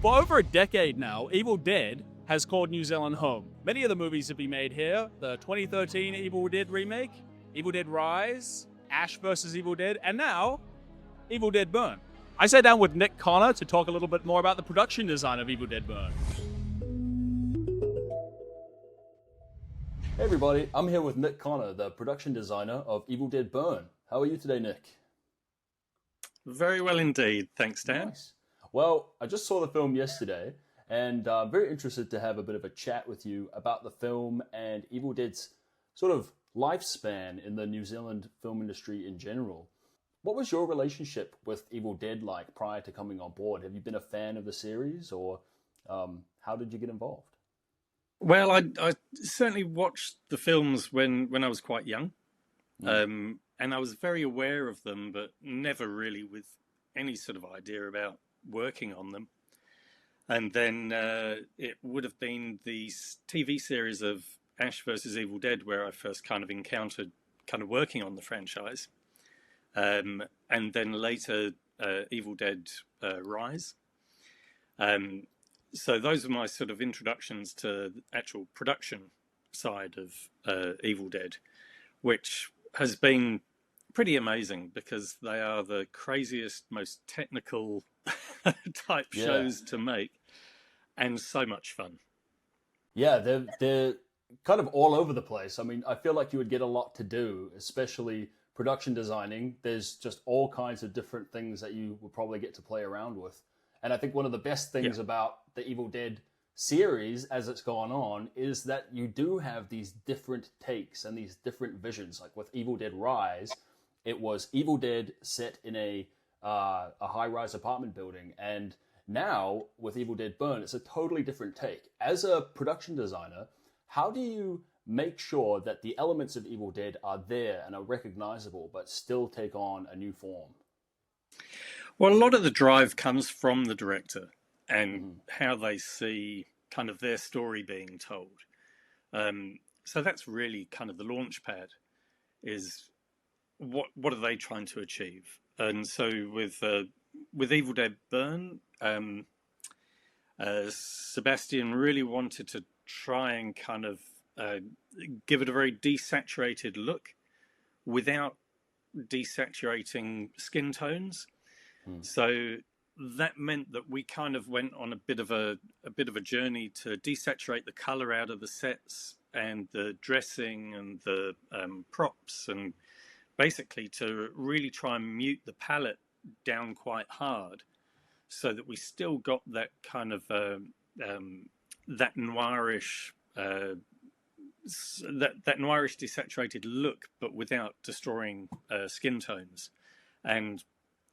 For over a decade now, Evil Dead has called New Zealand home. Many of the movies have been made here. The 2013 Evil Dead remake, Evil Dead Rise, Ash vs. Evil Dead, and now, Evil Dead Burn. I sat down with Nick Connor to talk a little bit more about the production design of Evil Dead Burn. Hey everybody, I'm here with Nick Connor, the production designer of Evil Dead Burn. How are you today, Nick? Very well indeed, thanks, Dan. Nice. Well, I just saw the film yesterday, and I'm very interested to have a bit of a chat with you about the film and Evil Dead's sort of lifespan in the New Zealand film industry in general. What was your relationship with Evil Dead like prior to coming on board? Have you been a fan of the series, or how did you get involved? Well, I certainly watched the films when I was quite young, and I was very aware of them, but never really with any sort of idea about working on them. And then it would have been the TV series of Ash vs. Evil Dead where I first kind of encountered kind of working on the franchise. And then later Evil Dead Rise. So those are my sort of introductions to the actual production side of Evil Dead, which has been pretty amazing because they are the craziest, most technical type shows to make, and so much fun. Yeah, they're kind of all over the place. I mean, I feel like you would get a lot to do, especially production designing. There's just all kinds of different things that you would probably get to play around with. And I think one of the best things about the Evil Dead series as it's gone on is that you do have these different takes and these different visions. Like with Evil Dead Rise, it was Evil Dead set in a high-rise apartment building, and now with Evil Dead Burn, it's a totally different take. As a production designer, how do you make sure that the elements of Evil Dead are there and are recognizable, but still take on a new form? Well, a lot of the drive comes from the director and how they see kind of their story being told. So that's really kind of the launch pad, is what are they trying to achieve? And so with Evil Dead Burn, Sebastian really wanted to try and kind of give it a very desaturated look without desaturating skin tones. So that meant that we kind of went on a bit of a journey to desaturate the color out of the sets and the dressing and the props, and basically to really try and mute the palette down quite hard, so that we still got that kind of that noirish that noirish desaturated look, but without destroying skin tones. And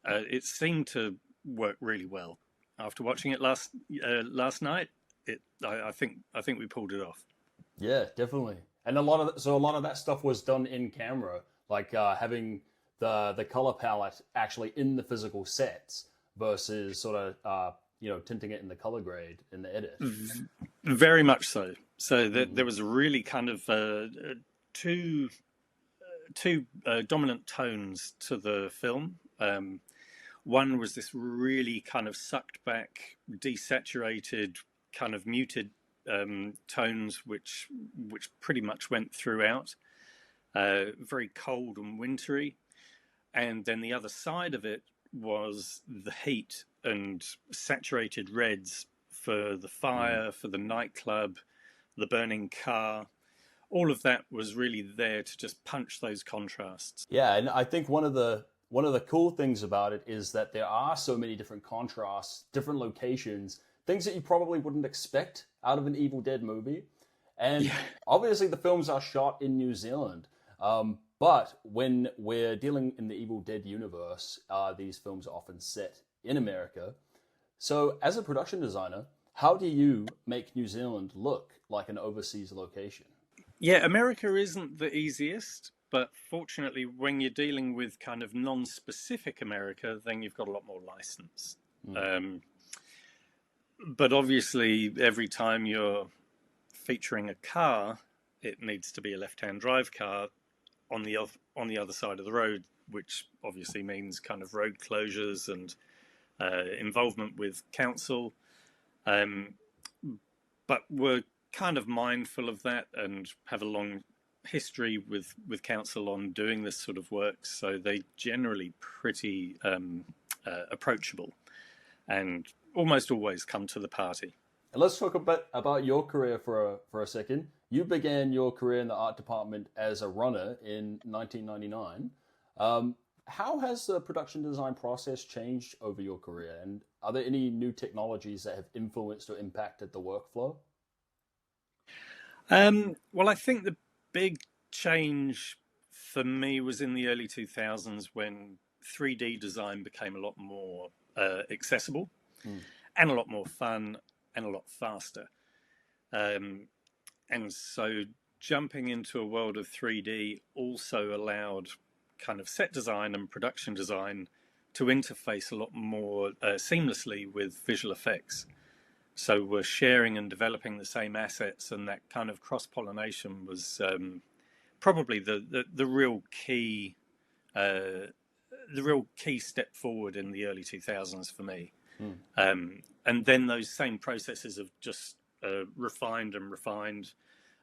it seemed to work really well. After watching it last night, I think we pulled it off. Yeah, definitely. And a lot of that stuff was done in camera, like having the color palette actually in the physical sets versus sort of tinting it in the color grade in the edit. Very much so. So there was really kind of two dominant tones to the film. One was this really kind of sucked back, desaturated, kind of muted tones, which pretty much went throughout. Very cold and wintry. And then the other side of it was the heat and saturated reds for the fire, for the nightclub, the burning car. All of that was really there to just punch those contrasts. Yeah, and I think one of the cool things about it is that there are so many different contrasts, different locations, things that you probably wouldn't expect out of an Evil Dead movie. And obviously the films are shot in New Zealand. But when we're dealing in the Evil Dead universe, these films are often set in America. So as a production designer, how do you make New Zealand look like an overseas location? Yeah, America isn't the easiest, but fortunately when you're dealing with kind of non-specific America, then you've got a lot more license. But obviously every time you're featuring a car, it needs to be a left-hand drive car on the other side of the road, which obviously means kind of road closures and involvement with council. Um, but we're kind of mindful of that and have a long history with council on doing this sort of work, so they generally pretty approachable and almost always come to the party. And let's talk a bit about your career for a second. You began your career in the art department as a runner in 1999. How has the production design process changed over your career? And are there any new technologies that have influenced or impacted the workflow? Well, I think the big change for me was in the early 2000s when 3D design became a lot more accessible Mm. and a lot more fun and a lot faster. Um, and so jumping into a world of 3D also allowed kind of set design and production design to interface a lot more seamlessly with visual effects. So we're sharing and developing the same assets, and that kind of cross pollination was probably the real key step forward in the early 2000s for me. And then those same processes have just refined and refined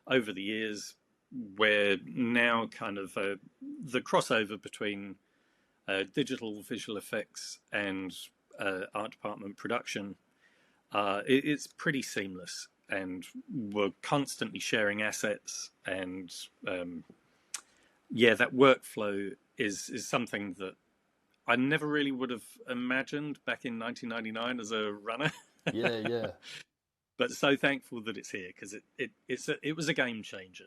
over the years, where now kind of the crossover between digital visual effects and art department production, it's pretty seamless, and we're constantly sharing assets, and that workflow is something that I never really would have imagined back in 1999 as a runner. Yeah, yeah. But so thankful that it's here, because it was a game changer,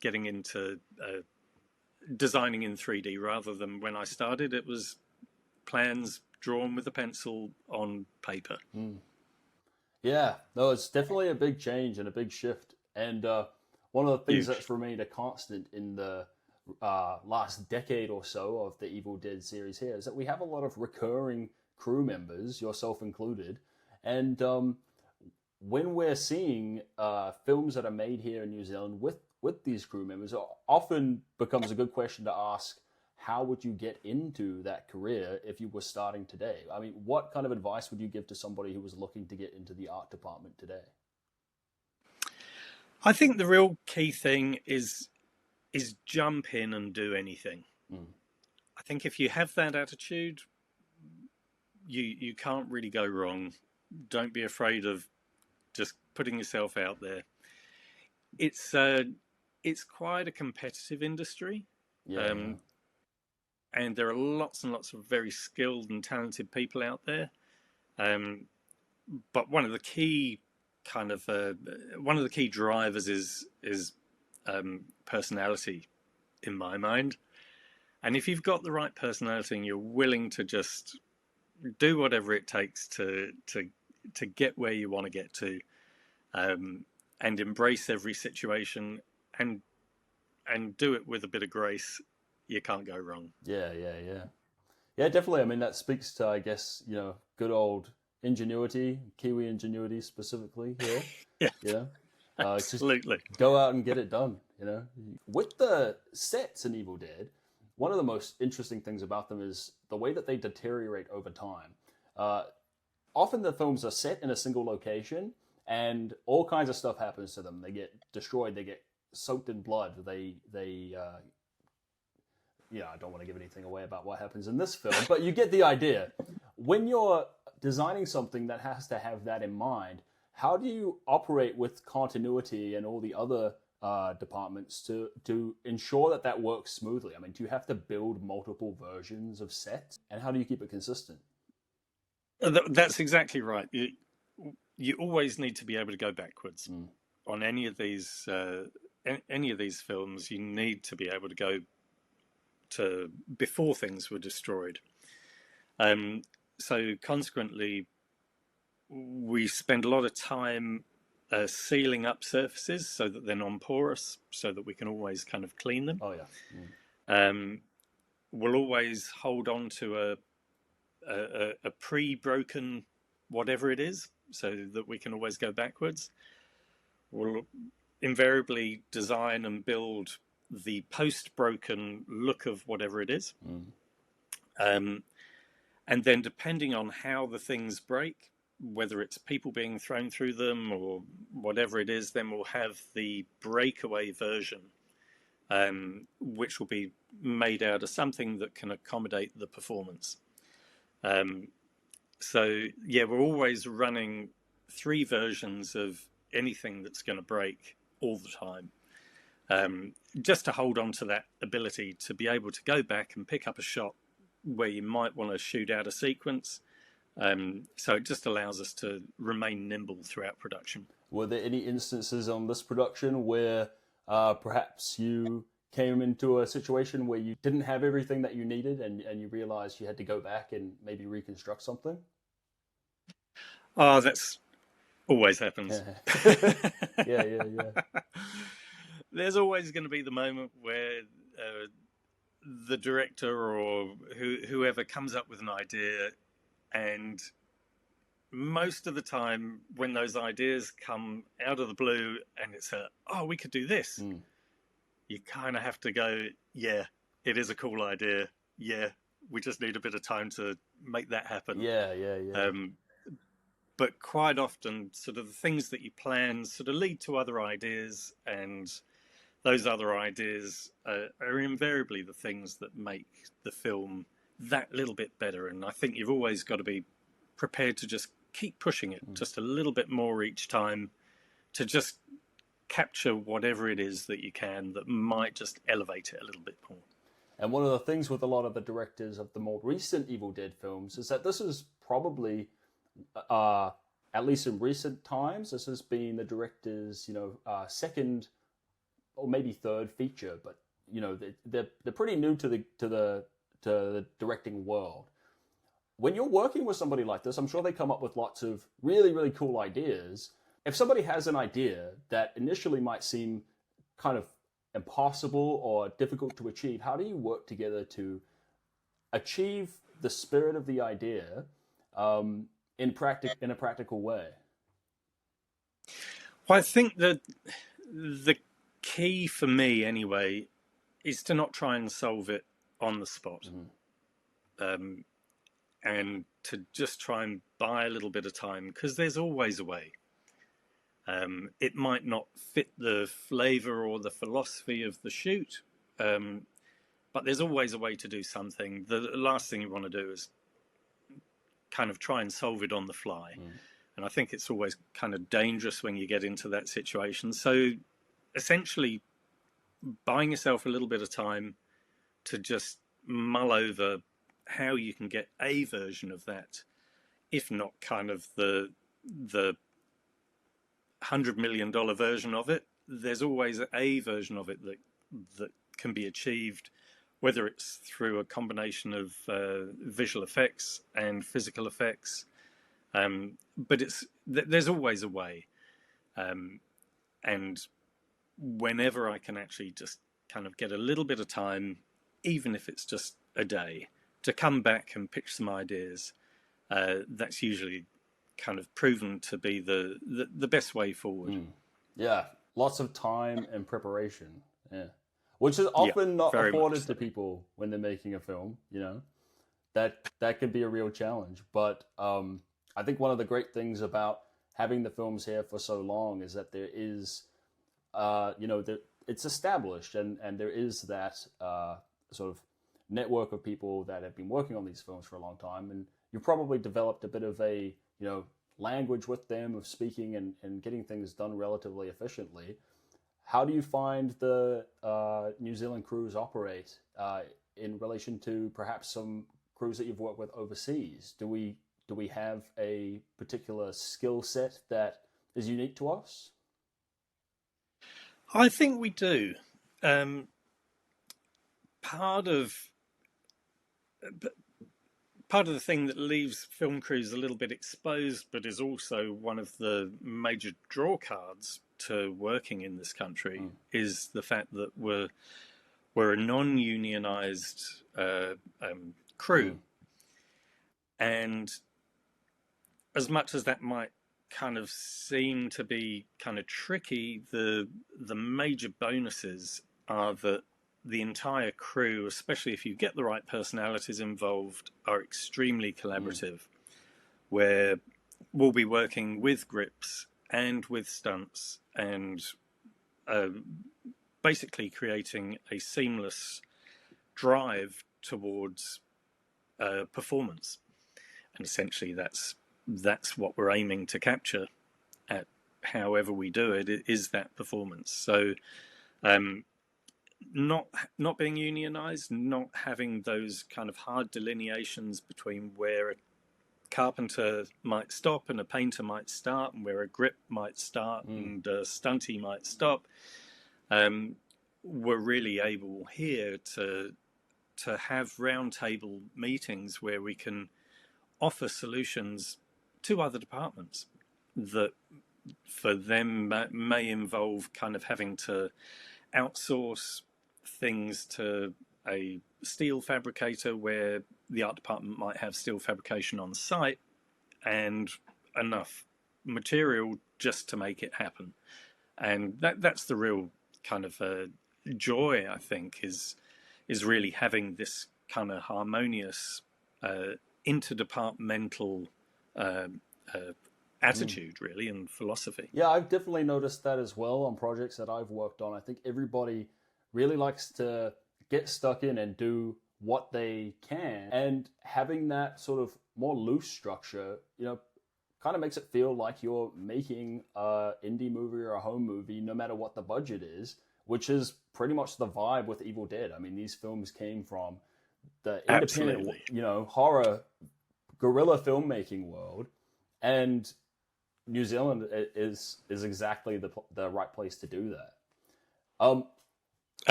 getting into designing in 3D rather than when I started. It was plans drawn with a pencil on paper. Mm. Yeah, no, it's definitely a big change and a big shift. And one of the things Huge. that's remained a constant in the last decade or so of the Evil Dead series here is that we have a lot of recurring crew members, yourself included. And when we're seeing films that are made here in New Zealand with these crew members, it often becomes a good question to ask, how would you get into that career if you were starting today? I mean, what kind of advice would you give to somebody who was looking to get into the art department today? I think the real key thing is jump in and do anything. Mm. I think if you have that attitude, you can't really go wrong. Don't be afraid of just putting yourself out there. It's quite a competitive industry. Yeah, yeah. And there are lots and lots of very skilled and talented people out there. But one of the key drivers is personality, in my mind. And if you've got the right personality and you're willing to just do whatever it takes to get where you want to get to, and embrace every situation and do it with a bit of grace, you can't go wrong. Yeah, yeah, yeah. Yeah, definitely. I mean, that speaks to, I guess, good old ingenuity, Kiwi ingenuity specifically here. Yeah, Yeah. Just absolutely. go out and get it done, With the sets in Evil Dead, one of the most interesting things about them is the way that they deteriorate over time. Often the films are set in a single location and all kinds of stuff happens to them. They get destroyed, they get soaked in blood, I don't want to give anything away about what happens in this film, but you get the idea. When you're designing something that has to have that in mind, how do you operate with continuity and all the other departments to ensure that works smoothly? I mean, do you have to build multiple versions of sets, and how do you keep it consistent? That's exactly right. You always need to be able to go backwards. On any of these films. You need to be able to go to before things were destroyed. So consequently, we spend a lot of time sealing up surfaces so that they're non-porous, so that we can always kind of clean them. Oh yeah. We'll always hold on to a pre-broken whatever it is, so that we can always go backwards. We'll invariably design and build the post-broken look of whatever it is. And then depending on how the things break, whether it's people being thrown through them or whatever it is, then we'll have the breakaway version, which will be made out of something that can accommodate the performance. So yeah, we're always running 3 versions of anything that's going to break all the time, just to hold on to that ability to be able to go back and pick up a shot where you might want to shoot out a sequence. So it just allows us to remain nimble throughout production. Were there any instances on this production where perhaps you came into a situation where you didn't have everything that you needed and you realized you had to go back and maybe reconstruct something? Oh, that's always happens. Yeah. There's always going to be the moment where the director or whoever comes up with an idea, and most of the time when those ideas come out of the blue and it's we could do this, you kind of have to go, yeah, it is a cool idea. Yeah, we just need a bit of time to make that happen. Yeah. But quite often, sort of the things that you plan sort of lead to other ideas, and those other ideas are invariably the things that make the film that little bit better. And I think you've always got to be prepared to just keep pushing it just a little bit more each time, to just capture whatever it is that you can that might just elevate it a little bit more. And one of the things with a lot of the directors of the more recent Evil Dead films is that this is probably, at least in recent times, this has been the director's, second or maybe third feature. But they're pretty new to the directing world. When you're working with somebody like this, I'm sure they come up with lots of really, really cool ideas. If somebody has an idea that initially might seem kind of impossible or difficult to achieve, how do you work together to achieve the spirit of the idea in a practical way? Well, I think that the key for me, anyway, is to not try and solve it on the spot, and to just try and buy a little bit of time, because there's always a way. It might not fit the flavour or the philosophy of the shoot, but there's always a way to do something. The last thing you want to do is kind of try and solve it on the fly. And I think it's always kind of dangerous when you get into that situation. So essentially, buying yourself a little bit of time to just mull over how you can get a version of that, if not kind of the $100 million version of it. There's always a version of it that can be achieved, whether it's through a combination of visual effects and physical effects. But there's always a way. And whenever I can actually just kind of get a little bit of time, even if it's just a day, to come back and pitch some ideas, that's usually kind of proven to be the best way forward. Yeah, lots of time and preparation. Yeah, which is often not afforded to people when they're making a film. That can be a real challenge. But I think one of the great things about having the films here for so long is that there is, it's established, and there is that sort of network of people that have been working on these films for a long time, and you've probably developed a bit of a language with them of speaking and getting things done relatively efficiently. How do you find the New Zealand crews operate in relation to perhaps some crews that you've worked with overseas? Do we have a particular skill set that is unique to us? I think we do. Part of the thing that leaves film crews a little bit exposed, but is also one of the major draw cards to working in this country, is the fact that we're a non-unionized crew. And as much as that might kind of seem to be kind of tricky, the major bonuses are that the entire crew, especially if you get the right personalities involved, are extremely collaborative, where we'll be working with grips and with stunts and basically creating a seamless drive towards performance. And essentially that's what we're aiming to capture at however we do it, is that performance. So not being unionized, not having those kind of hard delineations between where a carpenter might stop and a painter might start, and where a grip might start and a stunty might stop. We're really able here to have roundtable meetings where we can offer solutions to other departments that for them may involve kind of having to outsource things to a steel fabricator, where the art department might have steel fabrication on site and enough material just to make it happen. And that's the real kind of joy, I think, is really having this kind of harmonious interdepartmental attitude, really, and philosophy. Yeah, I've definitely noticed that as well on projects that I've worked on. I think everybody really likes to get stuck in and do what they can, and having that sort of more loose structure, kind of makes it feel like you're making a indie movie or a home movie, no matter what the budget is, which is pretty much the vibe with Evil Dead. I mean, these films came from the independent, horror guerrilla filmmaking world, and New Zealand is exactly the right place to do that.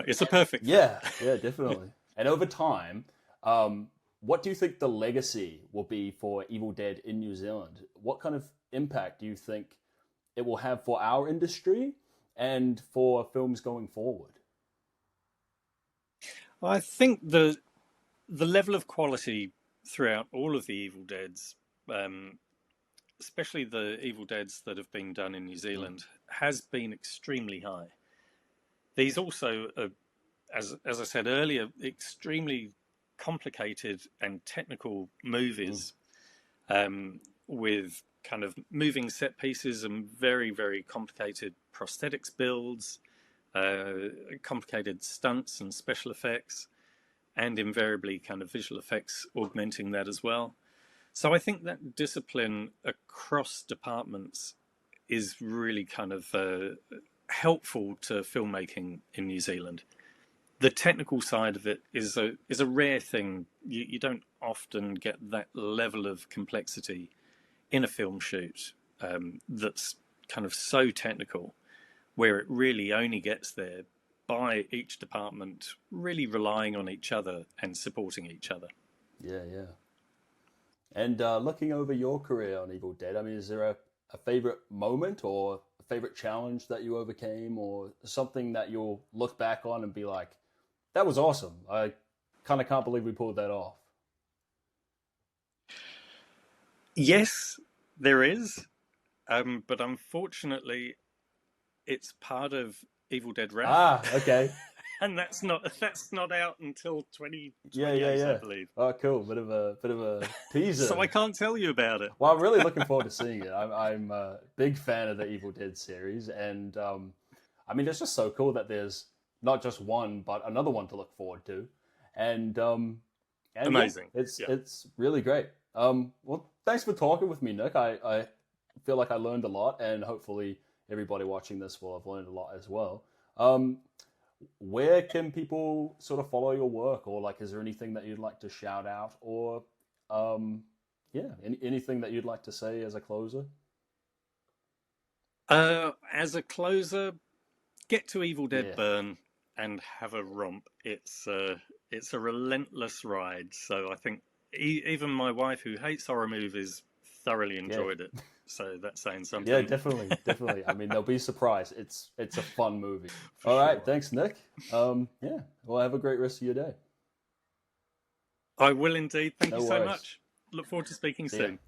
It's a perfect yeah, definitely. And over time, what do you think the legacy will be for Evil Dead in New Zealand? What kind of impact do you think it will have for our industry and for films going forward? Well, I think the level of quality throughout all of the Evil Deads, especially the Evil Deads that have been done in New Zealand, has been extremely high. These also are, as I said earlier, extremely complicated and technical movies, with kind of moving set pieces and very, very complicated prosthetics builds, complicated stunts and special effects, and invariably kind of visual effects augmenting that as well. So I think that discipline across departments is really kind of helpful to filmmaking in New Zealand. The technical side of it is a rare thing. You don't often get that level of complexity in a film shoot that's kind of so technical, where it really only gets there by each department really relying on each other and supporting each other. Yeah. And looking over your career on Evil Dead, I mean, is there a favorite moment or a favorite challenge that you overcame, or something that you'll look back on and be like, that was awesome. I kind of can't believe we pulled that off. Yes, there is. But unfortunately, it's part of Evil Dead Wrath. Okay. And that's not out until 2028, yeah. I believe. Oh, cool. Bit of a teaser. So I can't tell you about it. Well, I'm really looking forward to seeing it. I'm a big fan of the Evil Dead series, and I mean, it's just so cool that there's not just one, but another one to look forward to, and amazing. Yeah, it's really great. Well, thanks for talking with me, Nick. I feel like I learned a lot, and hopefully everybody watching this will have learned a lot as well. Where can people sort of follow your work, or like, is there anything that you'd like to shout out, or anything that you'd like to say as a closer? As a closer, get to Evil Dead Burn and have a romp. It's a relentless ride. So I think even my wife, who hates horror movies, thoroughly enjoyed it. So that's saying something. Yeah, definitely. I mean, they'll be surprised. It's a fun movie. All right, thanks, Nick. Well, have a great rest of your day. I will indeed. Thank you so worries. much. Look forward to speaking See soon. ya.